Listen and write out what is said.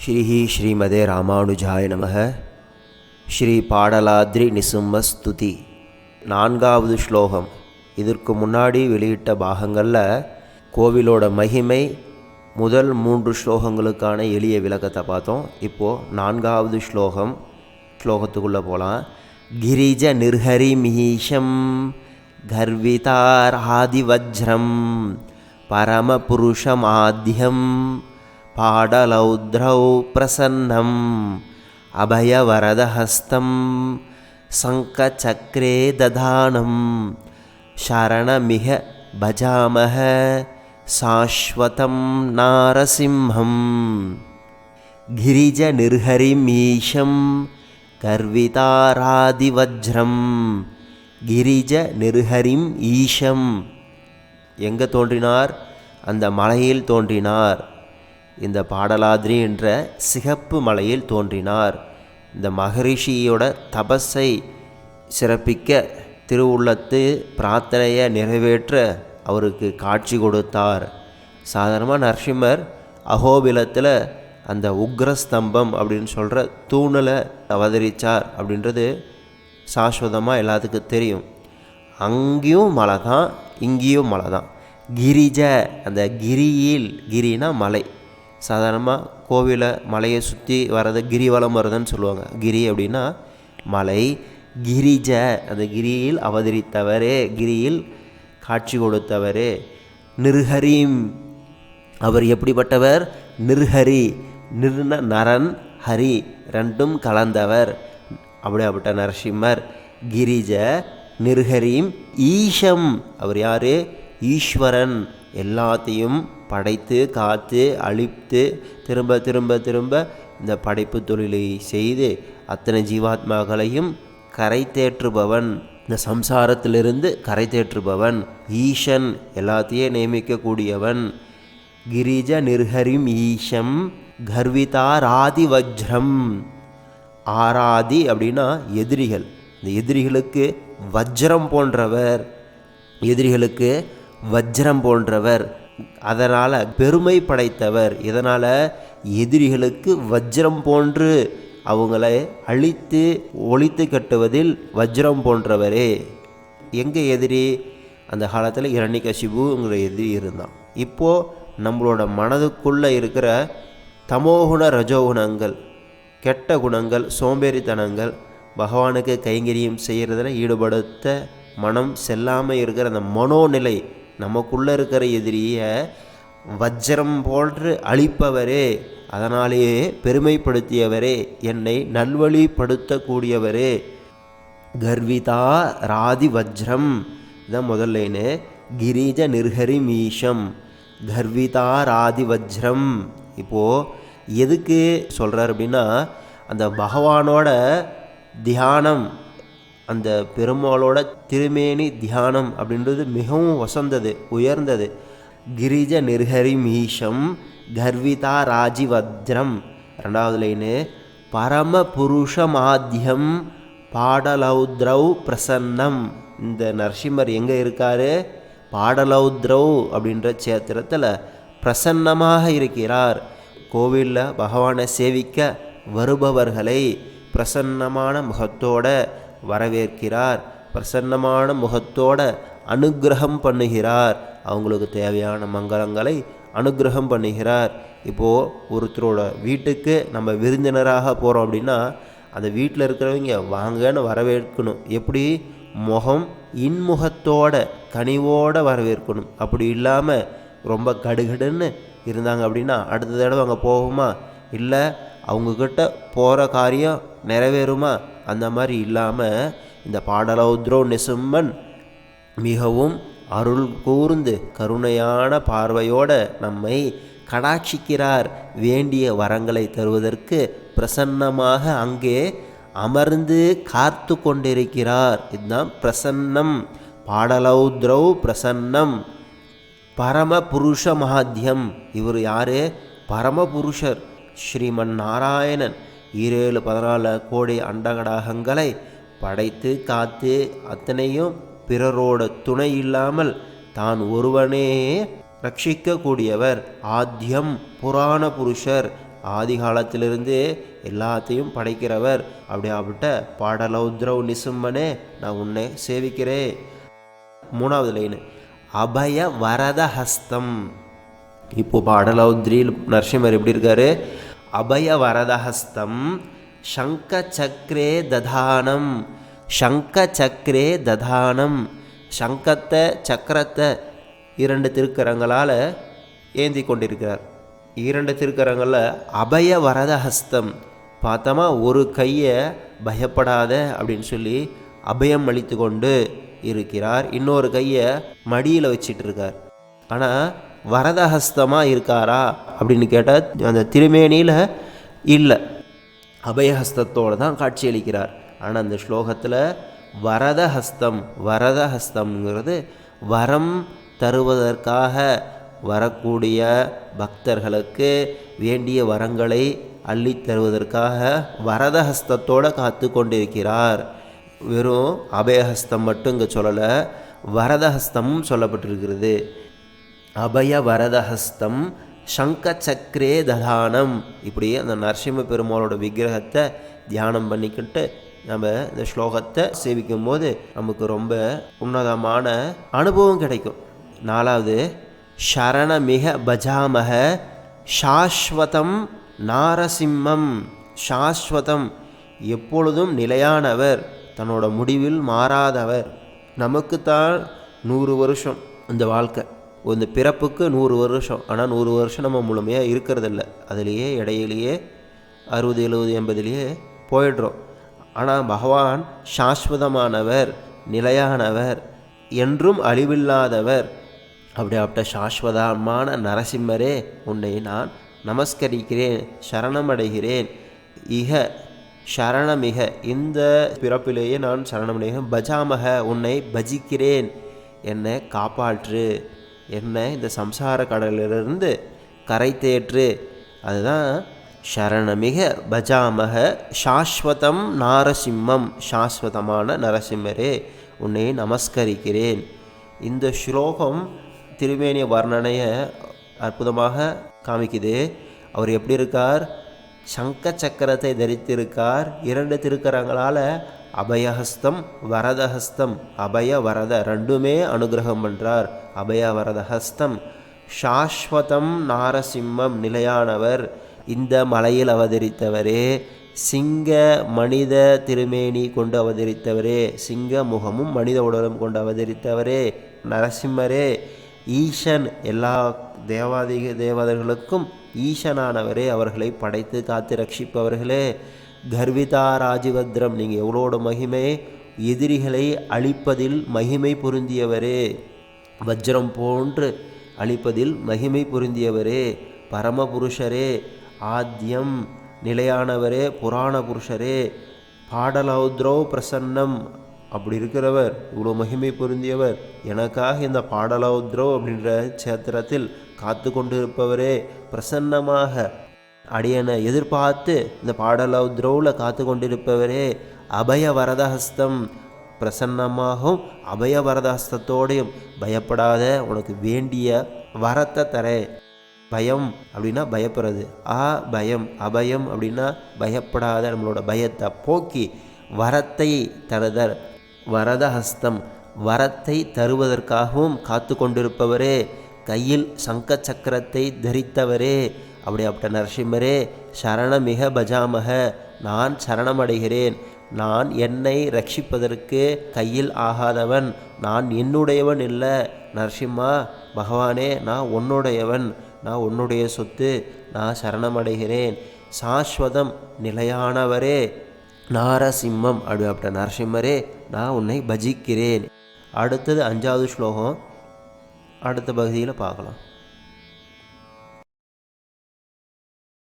ஸ்ரீமதே ராமானுஜாய நமः. ஸ்ரீ பாடலாத்ரி நிசும்மஸ்துதி. 4வது ஸ்லோகம். இதற்கு முன்னாடி வெளியிட்ட பாகங்களில் கோவிலோட மகிமை முதல் 3 ஸ்லோகங்களுக்கான எளிய விளக்கத்தை பார்த்தோம். இப்போது 4வது ஸ்லோகத்துக்குள்ளே போகலாம். கிரிஜ நிர்ஹரி மீஷம் கர்விதார் ஆதிவஜ்ரம் பரமபுருஷமாத்யம் பாடலௌத்ரௌ பிரசன்னம் அபயவரதஹஸ்தம் சங்கசக்ரே ததானம் சரணமிக பஜாமஹ சாஸ்வதம் நாரசிம்ஹம். கிரிஜ நிர்ஹரிமீஷம் கர்விதாராதிவஜ்ரம். கிரிஜ நிர்ஹரிம் ஈஷம் எங்கே தோன்றினார்? அந்த மலையில் தோன்றினார். இந்த பாடலாத்ரி என்ற சிகப்பு மலையில் தோன்றினார். இந்த மகரிஷியோட தபஸை சிறப்பிக்க, திருவுள்ளத்து பிரார்த்தனையை நிறைவேற்ற அவருக்கு காட்சி கொடுத்தார். சாதாரணமாக நரசிம்மர் அகோபிலத்தில் அந்த உக்ரஸ்தம்பம் அப்படின்னு சொல்கிற தூணில் அவதரித்தார் அப்படின்றது சாஸ்வதமாக எல்லாத்துக்கும் தெரியும். அங்கேயும் மலை தான், இங்கேயும் மலை தான். கிரிஜ, அந்த கிரியில், கிரினா மலை. சாதாரணமாக கோவிலை மலையை சுற்றி வர்றது கிரிவலம் வருதுன்னு சொல்லுவாங்க. கிரி அப்படின்னா மலை. கிரிஜ, அந்த கிரியில் அவதரித்தவரே, கிரியில் காட்சி கொடுத்தவரே. நிர்ஹரீம், அவர் எப்படிப்பட்டவர்? நிர்ஹரி, நிர்ண நரன், ஹரி ரெண்டும் கலந்தவர். அப்படியாப்பட்ட நரசிம்மர். கிரிஜ நிர்ஹரீம் ஈஷம், அவர் யார்? ஈஸ்வரன். எல்லாத்தையும் படைத்து காத்து அழித்து திரும்ப திரும்ப திரும்ப இந்த படைப்பு தொழிலை செய்து அத்தனை ஜீவாத்மாக்களையும் கரை தேற்றுபவன், இந்த சம்சாரத்திலிருந்து கரை தேற்றுபவன். ஈஷன், எல்லாத்தையும் நியமிக்கக்கூடியவன். கிரிஜ நிர்ஹரிம் ஈஷம் கர்விதாராதி வஜ்ரம். ஆராதி அப்படின்னா எதிரிகள். இந்த எதிரிகளுக்கு வஜ்ரம் போன்றவர், எதிரிகளுக்கு வஜ்ரம் போன்றவர். அதனால் பெருமை படைத்தவர். இதனால் எதிரிகளுக்கு வஜ்ரம் போன்று அவங்களை அழித்து ஒழித்து கட்டுவதில் வஜ்ரம் போன்றவரே. எங்கே எதிரி? அந்த காலத்தில் இரணிகசிபுங்கிற எதிரி இருந்தான். இப்போது நம்மளோட மனதுக்குள்ளே இருக்கிற தமோகுண ரஜோகுணங்கள், கெட்ட குணங்கள், சோம்பேறித்தனங்கள், பகவானுக்கு கைங்கரியம் செய்கிறதில் ஈடுபடுத்த மனம் செல்லாமல் இருக்கிற அந்த மனோநிலை, நமக்குள்ளே இருக்கிற எதிரியை வஜ்ரம் போன்று அழிப்பவரே, அதனாலேயே பெருமைப்படுத்தியவரே, என்னை நல்வழிப்படுத்தக்கூடியவரே. கர்விதா ராதி வஜ்ரம், இதான் முதல் லைனு. கிரிஜ நிர்ஹரி மீஷம் கர்விதா ராதி வஜ்ரம். இப்போது எதுக்கு சொல்கிறார் அப்படின்னா, அந்த பகவானோட தியானம், அந்த பெருமாளோட திருமேனி தியானம் அப்படின்றது மிகவும் வசந்தது, உயர்ந்தது. கிரிஜ நிர்ஹரி மீஷம் கர்விதா ராஜிவஜ்ரம். 2வது லைனு. பரம புருஷமாத்யம் பாடலௌத்ரௌ பிரசன்னம். இந்த நரசிம்மர் எங்கே இருக்கார்? பாடலௌத்ரௌ அப்படின்ற சேத்திரத்தில் பிரசன்னமாக இருக்கிறார். கோவிலில் பகவானை சேவிக்க வருபவர்களை பிரசன்னமான முகத்தோட வரவேற்கிறார். பிரசன்னமான முகத்தோட அனுக்கிரகம் பண்ணுகிறார். அவங்களுக்கு தேவையான மங்களங்களை அனுக்கிரகம் பண்ணுகிறார். இப்போது ஒருத்தரோட வீட்டுக்கு நம்ம விருந்தினராக போகிறோம் அப்படின்னா அந்த வீட்டில் இருக்கிறவங்க வாங்கன்னு வரவேற்கணும். எப்படி? முகம் இன்முகத்தோட கனிவோடு வரவேற்கணும். அப்படி இல்லாமல் ரொம்ப கடுகடுன்னு இருந்தாங்க அப்படின்னா அடுத்த தடவை அங்கே போகுமா? இல்லை அவங்கக்கிட்ட போகிற காரியம் நிறைவேறுமா? அந்த மாதிரி இல்லாமல் இந்த பாடலௌத்ரோ நிசும்மன் மிகவும் அருள் கூர்ந்து கருணையான பார்வையோடு நம்மை கடாட்சிக்கிறார். வேண்டிய வரங்களை தருவதற்கு பிரசன்னமாக அங்கே அமர்ந்து காத்து கொண்டிருக்கிறார். இதுதான் பிரசன்னம். பாடலௌத்ரௌ பிரசன்னம். பரம புருஷ மகாத்யம். இவர் யார்? பரமபுருஷர் ஸ்ரீமன் நாராயணன். 7-14 கோடி அண்டகடாகங்களை படைத்து காத்து அத்தனையும் பிறரோட துணை இல்லாமல் தான் ஒருவனே ரட்சிக்கக்கூடியவர். ஆத்யம் புராண புருஷர், ஆதி காலத்திலிருந்து எல்லாத்தையும் படைக்கிறவர். அப்படியாப்பட்ட பாடலௌத்ரவ் நிசும்மனே நான் உன்னை சேவிக்கிறேன். 3வது லைனு அபய வரத ஹஸ்தம். இப்போ பாடலௌத்ரியில் நரசிம்மர் எப்படி இருக்காரு? அபய வரதஹஸ்தம் சங்க சக்கரே ததானம். சங்க சக்கரே ததானம். சங்கத்தை சக்கரத்தை 2 திருக்கரங்களால் ஏந்தி கொண்டிருக்கிறார். 2 திருக்கரங்களில் அபய வரதஹஸ்தம். பார்த்தோமா ஒரு கையை பயப்படாத அப்படின்னு சொல்லி அபயம் அளித்து கொண்டு இருக்கிறார். இன்னொரு கையை மடியில் வச்சிட்டு இருக்கார். ஆனால் வரதஹஸ்தமாக இருக்காரா அப்படின்னு கேட்டால் அந்த திருமேனியில் இல்லை, அபயஹஸ்தத்தோடு தான் காட்சியளிக்கிறார். ஆனால் அந்த ஸ்லோகத்தில் வரதஹஸ்தம், வரதஹஸ்தம்ங்கிறது வரம் தருவதற்காக வரக்கூடிய பக்தர்களுக்கு வேண்டிய வரங்களை அள்ளி தருவதற்காக வரதஹஸ்தத்தோடு காத்து கொண்டிருக்கிறார். வெறும் அபயஹஸ்தம் மட்டும் இங்கே சொல்லலை, வரதஹஸ்தமும் சொல்லப்பட்டிருக்கிறது. அபய வரதஹஸ்தம் சங்க சக்கரே ததானம். இப்படி அந்த நரசிம்ம பெருமாளோட விக்கிரகத்தை தியானம் பண்ணிக்கிட்டு நம்ம இந்த ஸ்லோகத்தை சேவிக்கும் போது நமக்கு ரொம்ப உன்னதமான அனுபவம் கிடைக்கும். 4வது சரணமிக பஜாமக சாஸ்வதம் நாரசிம்மம். சாஸ்வதம் எப்பொழுதும் நிலையானவர், தன்னோட முடிவில் மாறாதவர். நமக்குத்தான் 100 வருஷம் இந்த வாழ்க்கை, இந்த பிறப்புக்கு 100 வருஷம். ஆனால் 100 வருஷம் நம்ம முழுமையாக இருக்கிறதில்ல, அதுலேயே இடையிலேயே 60 70 80லேயே போயிடுறோம். ஆனால் பகவான் சாஸ்வதமானவர், நிலையானவர், என்றும் அழிவில்லாதவர். அப்படியாப்பட்ட சாஸ்வதமான நரசிம்மரே உன்னை நான் நமஸ்கரிக்கிறேன், சரணமடைகிறேன். இக சரணமிக இந்த பிறப்பிலேயே நான் சரணமடைகிறேன். பஜாமக உன்னை பஜிக்கிறேன், என்னை காப்பாற்று, என்னை இந்த சம்சார கடலிலிருந்து கரை தேற்று. அதுதான் சரணமிக பஜாமக சாஸ்வதம் நாரசிம்மம். சாஸ்வதமான நரசிம்மரே உன்னை நமஸ்கரிக்கிறேன். இந்த ஸ்லோகம் திருமேனிய வர்ணனையை அற்புதமாக காமிக்குது. அவர் எப்படி இருக்கார்? சங்க சக்கரத்தை தரித்திருக்கார். 2 திருக்கரங்களால் அபயஹஸ்தம் வரதஹஸ்தம், அபய வரத ரெண்டுமே அனுகிரகம் பண்ணுறார். அபய வரதஹஸ்தம் சாஸ்வதம் நாரசிம்மம் நிலையானவர். இந்த மலையில் அவதரித்தவரே, சிங்க மனித திருமேனி கொண்டு அவதரித்தவரே, சிங்க முகமும் மனித உடலும் கொண்டு அவதரித்தவரே நரசிம்மரே, ஈசன் எல்லா தேவாதிக தேவதர்களுக்கும் ஈசனானவரே, அவர்களை படைத்து காத்து ரட்சிப்பவர்களே, கர்விதா ராஜிவத்ரம் நீங்கள் எவ்வளோட மகிமை, எதிரிகளை அழிப்பதில் மகிமை பொருந்தியவரே, வஜ்ரம் போன்று அழிப்பதில் மகிமை பொருந்தியவரே, பரமபுருஷரே, ஆத்யம் நிலையானவரே, புராண புருஷரே, பாடலௌத்ரோ பிரசன்னம் அப்படி இருக்கிறவர், இவ்வளோ மகிமை பொருந்தியவர், எனக்காக இந்த பாடலௌத்ரோ அப்படின்ற சேத்திரத்தில் காத்து கொண்டு இருப்பவரே, பிரசன்னமாக அடியனை எதிர்பார்த்து இந்த பாடலௌத்ரோவில் காத்து கொண்டிருப்பவரே, அபய வரதஹஸ்தம் பிரசன்னமாகவும் அபய வரதஹஸ்தத்தோடையும் பயப்படாத, உனக்கு வேண்டிய வரத்தை தரேன். பயம் அப்படின்னா பயப்படுறது, பயம், அபயம் அப்படின்னா பயப்படாத, நம்மளோட பயத்தை போக்கி வரத்தை தருதர். வரதஹஸ்தம் வரத்தை தருவதற்காகவும் காத்து கொண்டிருப்பவரே, கையில் சங்க சக்கரத்தை தரித்தவரே, அப்படியாப்பட்ட நரசிம்மரே, சரணமிக பஜாமக நான் சரணமடைகிறேன். நான் என்னை ரட்சிப்பதற்கு கையில் ஆகாதவன், நான் என்னுடையவன் இல்லை. நரசிம்மா பகவானே, நான் உன்னுடையவன், நான் உன்னுடைய சொத்து, நான் சரணமடைகிறேன். சாஸ்வதம் நிலையானவரே நாரசிம்மம் அப்படிப்பட்ட நரசிம்மரே, நான் உன்னை பஜிக்கிறேன். அடுத்தது 5வது ஸ்லோகம் அடுத்த பகுதியில் பார்க்கலாம்.